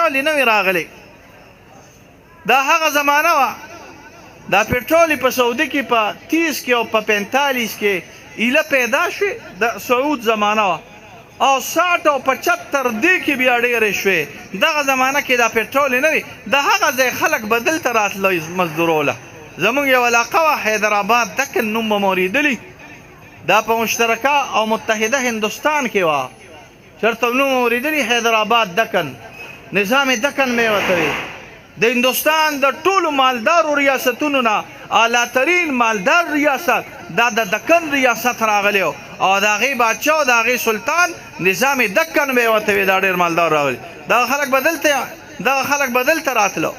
پېټرول یې نه وي راغلی. دا هغه زمانه وه دا پېټرول په سعودي کې په 30 کې او په 45 کې ایله پیدا شوې د سعود زمانه وه او 60 او 75 دې کې بیا ډېرې شوې. دغه زمانه کې دا پېټرول یې نه وي. د هغه ځای خلک به دلته راتلل مزدوروله. زمونږ یو علاقه وه حیدرآباد دکن نوم به مو اورېدلي. دا په مشترکه او متحده هندوستان کې وه. چېرته نوم مو اورېدلي حیدرآباد دکن نظام دکن مې ورته وي. د هندوستان د ټولو مالدارو ریاستونو نه اعلیترین مالدار ریاست دا د دکن ریاست راغلی و او د هغې بادشاه او د هغې سلطان نظام دکن به یې ورته وي. دا ډېر مالدار راغلی. دغه خلک به دلته راتلو.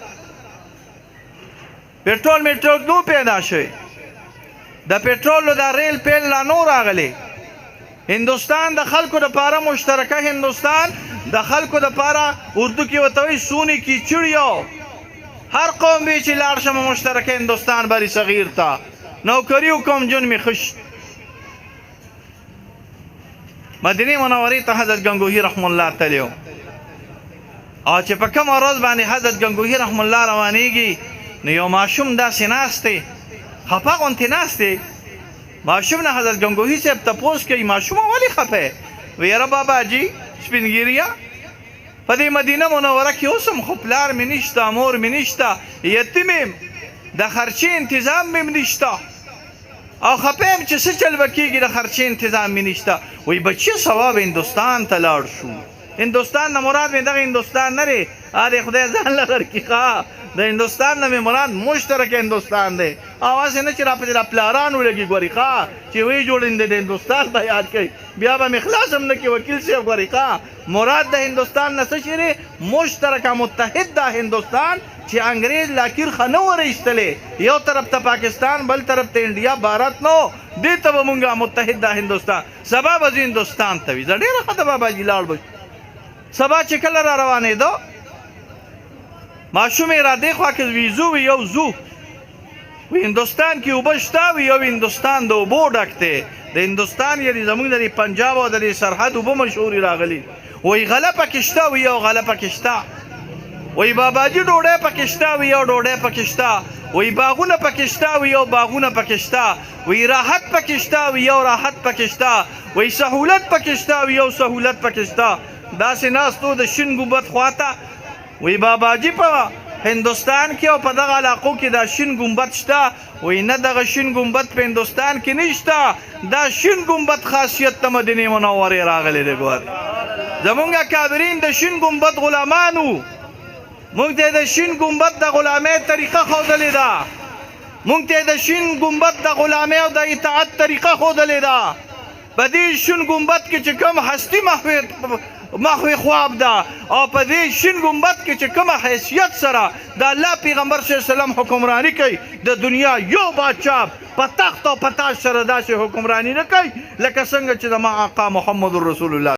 پېټرول میټرول نو پیدا شوی. د پېټرولو دا ریل پیل لا نو راغلی. هندوستان د خلکو دپاره مشترکه هندوستان د خلکو دپاره اردو کې ورته وایي سونی کی چړیو. هر قوم وی چې لاړ شم مشترکه هندوستان بری صغیر تا نوکری وکم جون می خوش. مدینه منورې ته حضرت گنگوهی رحم الله تعالی او چې په کوم ورځ باندې حضرت گنگوهی رحم الله روانېږي نو یو ماشوم داسې ناست دی خفه غوندې ناست دی. ماشوم نه حضرت گنگوهی صاحب تپوس کوي ماشومه ولې خفه وی یاره بابا جي سپینګیریا په دې مدینه منوره کې اوس هم خو پلار مې نشته مور مې نشته یتیم یم د خرچې انتظام مې نشته او خفه یم چې څه چل به کېږي د خرچې انتظام مې نشته. وایي بچې سبا به هندوستان ته لاړ شو. هندوستان نه مراد مې دغه هندوستان نه دی ارې خدای ځان له غرقي ښه د هندوستان نه مې مراد مشترک هندوستان دی. او هسې نه چې راپسې دا پلاران ولګي ګورې ښه چې وایي جوړېنده د هندوستان به یاد کوي بیا به مې خلاص هم نه کړي وکیل صاحب ګورې ښه مراد د هندوستان نه څه شی دی مشترکه متحد دا هندوستان چې انګریز لاکیر خه نه ور ایستلی یو طرف ته پاکستان بل طرف ته انډیا بھارت نو دې ته به مونږ متحد دا هندوستان سبا به زه هندوستان ته وي. زه ډېره ښه ده باباجي لاړ به سبا چې کله را روانېدو ماشوم یې را دې خوا کې وي زو وي یو زو وی هندوستان کې اوبه شته وي یو هندوستان د اوبو ډک دی. د هندوستان یعنې زموږ د پنجاب او د سرحد اوبه مشهورې راغلي. وایي غله پکې شته وي یو غله پکې شته. وایي باباجي ډوډۍ پکې شته وي یو ډوډۍ پکې شته. وایي باغونه پکې شته وي یو باغونه پکې شته. وایي راحت پکې شته وي یو راحت پکې شته. وایي سهولت پکې شته وي یو سهولت پکې شته. داسې ناستو د شین ګنبد خواته وایي باباجي په هندوستان کې او په دغه علاقو کې دا شین ګنبد شته. وایي نه دغه شین ګنبد په هندوستان کې نشته. دا شین ګنبد خاصیت ته مدینې منورې راغلی دی. ګور زمونږ اکابرین د شین ګنبد غلامانو مونږ ته د شین ګنبد د غلامۍ طریقه ښودلې ده. مونږ ته د شین ګنبد د غلامۍ او د اطاعت طریقه ښودلې ده. په دې شین ګنبد کې چې کوم هستي محوی خواب ده او په دې شین ګنبد کې چې کومه حیثیت سره د الله پیغمبر صلی الله علیه وسلم حکمرانی کوي د دنیا یو بادشاه په تخت او په تاج سره داسې حکمرانی نه کوي لکه څنګه چې زما آقا محمد رسول الله